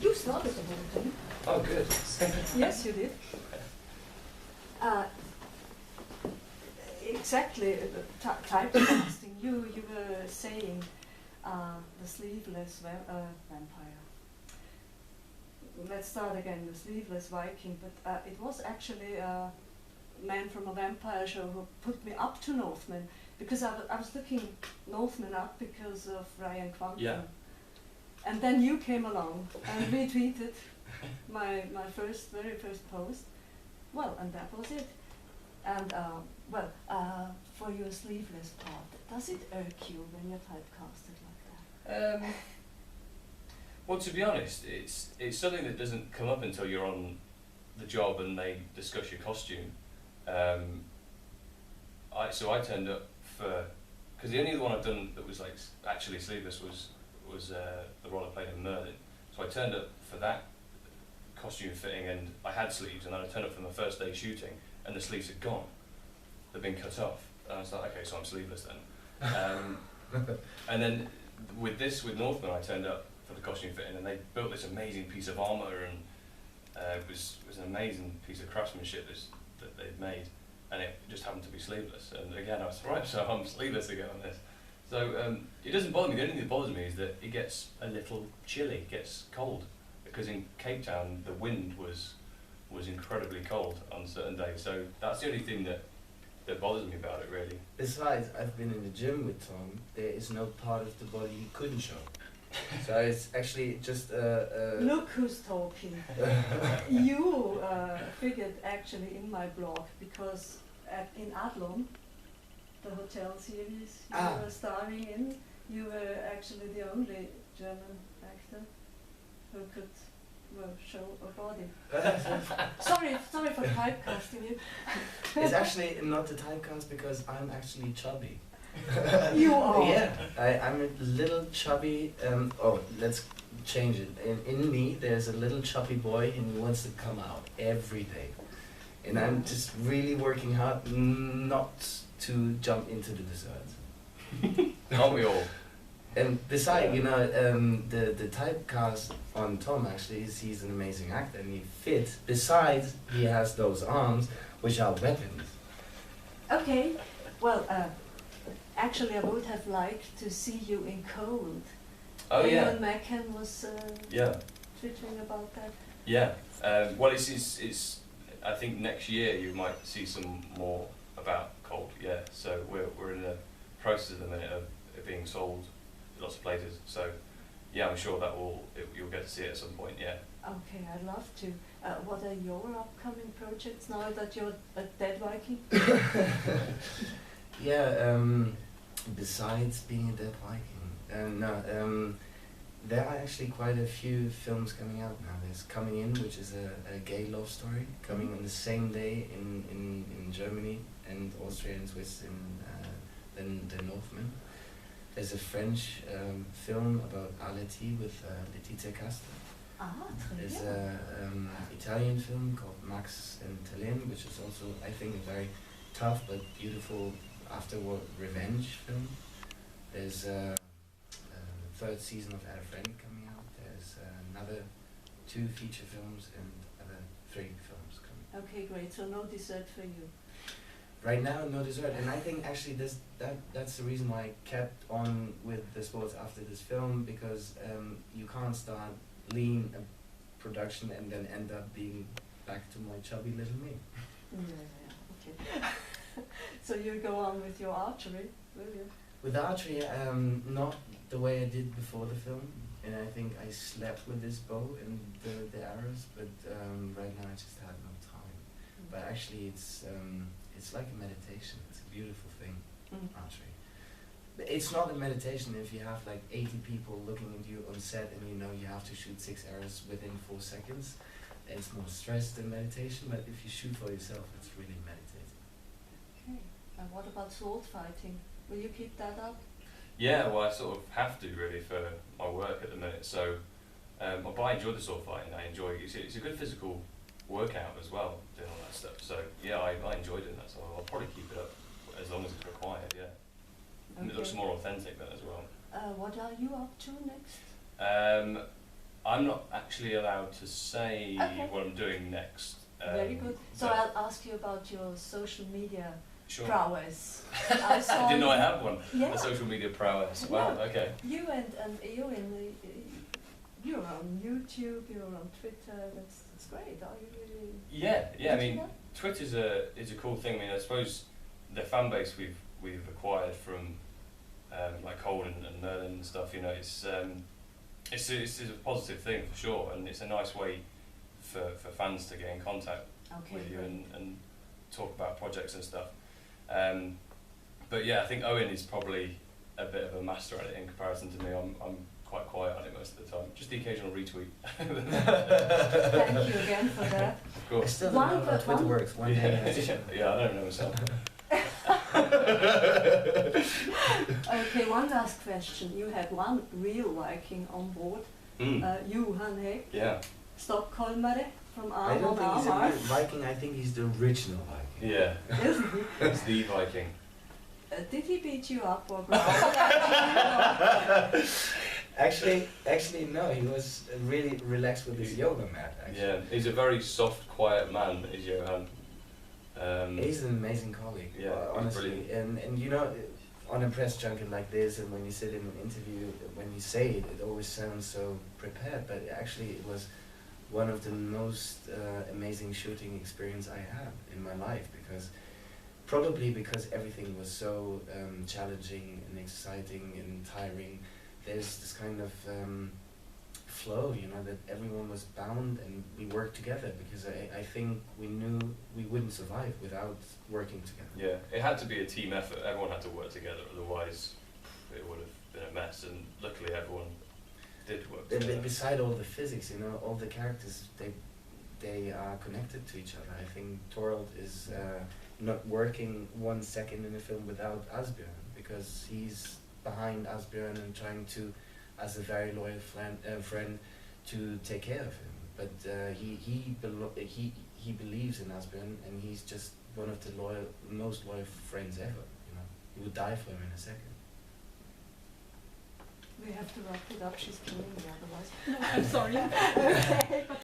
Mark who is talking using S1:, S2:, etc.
S1: You started the whole thing.
S2: Oh, good.
S1: Yes, you did. Exactly, typecasting. You were saying the sleeveless vampire. Let's start again. The sleeveless Viking, but it was actually a man from a vampire show who put me up to Northmen, because I was looking Northmen up because of Ryan Quantum.
S2: Yeah.
S1: And then you came along and retweeted my very first post. Well, and that was it. And for your sleeveless part, does it irk you when you're typecasted like that?
S2: Well, to be honest, it's something that doesn't come up until you're on the job and they discuss your costume. So I turned up for, because the only one I've done that was like actually sleeveless was the role I played in Merlin. So I turned up for that costume fitting, and I had sleeves, and then I turned up for my first day shooting, and the sleeves had gone. They'd been cut off. And I was like, okay, so I'm sleeveless then. And then with Northmen, I turned up for the costume fitting, and they built this amazing piece of armour, and it was an amazing piece of craftsmanship that they'd made, and it just happened to be sleeveless. And again, I was right, so I'm sleeveless again on this. So it doesn't bother me. The only thing that bothers me is that it gets a little chilly, it gets cold, because in Cape Town the wind was incredibly cold on certain days. So that's the only thing that bothers me about it, really.
S3: Besides, I've been in the gym with Tom. There is no part of the body he couldn't show. So it's actually just
S1: Look who's talking. You figured actually in my blog, because in Adlon, the hotel series you were starring in, you were actually the only German actor who could show a body. sorry for typecasting you.
S3: It's actually not the typecast, because I'm actually chubby.
S1: You are?
S3: Yeah, I'm a little chubby, let's change it. In me, there's a little chubby boy, and he wants to come out every day. And I'm just really working hard not to jump into the dessert.
S2: Aren't we all?
S3: And besides, the typecast on Tom actually is he's an amazing actor, and he fits. Besides, he has those arms, which are weapons.
S1: Okay, well, actually I would have liked to see you in Cold.
S2: Oh yeah.
S1: Ewan McCann was twittering about that.
S2: Yeah. Well, it's. I think next year you might see some more about Cold. Yeah. So we're in the process at the minute of it being sold lots of places. So yeah, I'm sure you'll get to see it at some point. Yeah.
S1: Okay, I'd love to. What are your upcoming projects now that you're a dead Viking?
S3: Yeah. Besides being a dead Viking, there are actually quite a few films coming out now. There's Coming In, which is a gay love story, coming on the same day in Germany and Austria and Swiss than the Northmen. There's a French film about Aleti with Letizia Casta. There's an Italian film called Max and Tallinn, which is also, I think, a very tough but beautiful after-war revenge film. There's the third season of Add a Friend coming out. There's another 2 feature films and other 3 films coming.
S1: Okay, great. So no dessert for you.
S3: Right now, no dessert, and I think actually that's the reason why I kept on with the sports after this film, because you can't start lean a production and then end up being back to my chubby little me.
S1: Yeah, okay. So you go on with your archery, will you?
S3: With archery, not the way I did before the film, and I think I slept with this bow and the arrows, but right now I just had no time. But actually it's like a meditation. It's a beautiful thing, archery. But it's not a meditation if you have like 80 people looking at you on set and you know you have to shoot 6 arrows within 4 seconds. It's more stress than meditation, but if you shoot for yourself, it's really meditating.
S1: Okay. And what about sword fighting? Will you keep that up?
S2: Yeah, well, I sort of have to really for my work at the minute. So, but I enjoy the sword fighting. I enjoy it's a good physical workout as well, doing all that stuff. So yeah, I enjoy doing that. So I'll probably keep it up as long as it's required. Yeah, and it looks more authentic then as well.
S1: What are you up to next?
S2: I'm not actually allowed to say
S1: Okay.
S2: what I'm doing next.
S1: Very good. So
S2: but-
S1: I'll ask you about your social media
S2: Sure.
S1: prowess.
S2: I didn't know I had one.
S1: Yeah.
S2: A social media prowess. Wow.
S1: Yeah.
S2: Okay.
S1: You and you're on YouTube, you're on Twitter. That's great. Are you really?
S2: Yeah. Yeah. I
S1: Did you
S2: mean,
S1: know?
S2: Twitter's a cool thing. I mean, I suppose the fan base we've acquired from like Cold and Merlin and stuff. You know, it's a positive thing for sure, and it's a nice way for fans to get in contact
S1: Okay.
S2: with you
S1: great.
S2: and talk about projects and stuff. But yeah, I think Owen is probably a bit of a master at it in comparison to me. I'm quite quiet on it most of the time. Just the occasional retweet.
S1: Thank you again for that.
S2: Of
S3: I
S2: course.
S3: still don't know
S1: One
S3: how
S1: but
S3: Twitter
S1: one-
S3: works. One day.
S2: Yeah, I don't know myself.
S1: Okay, one last question. You had one real Viking on board, Johan Hägg,
S2: Yeah.
S1: Stockholmare from
S3: I don't think he's a
S1: Armor.
S3: real Viking. I think he's the original Viking.
S2: Yeah.
S1: Isn't he?
S2: It's the Viking.
S1: Did he beat you up or growl at you?
S3: Actually, no. He was really relaxed with his yoga mat. Actually.
S2: Yeah. He's a very soft, quiet man, is Johan.
S3: He's an amazing colleague.
S2: Yeah, he's
S3: honestly.
S2: brilliant.
S3: And you know, on a press junket like this, and when you sit in an interview, when you say it, it always sounds so prepared. But actually, it was one of the most amazing shooting experience I had in my life, probably because everything was so challenging and exciting and tiring. There's this kind of flow, you know, that everyone was bound and we worked together, because I think we knew we wouldn't survive without working together.
S2: Yeah. It had to be a team effort. Everyone had to work together, otherwise it would have been a mess. And luckily, everyone did work together.
S3: Beside all the physics, you know, all the characters, they are connected to each other. I think Thorald is not working 1 second in a film without Asbjörn, because he's behind Asbjörn and trying to, as a very loyal friend, to take care of him. But he believes in Asbjörn, and he's just one of the most loyal friends ever. You know, he would die for him in a second.
S1: We have to wrap it up. She's killing me otherwise. No, I'm sorry. Okay, but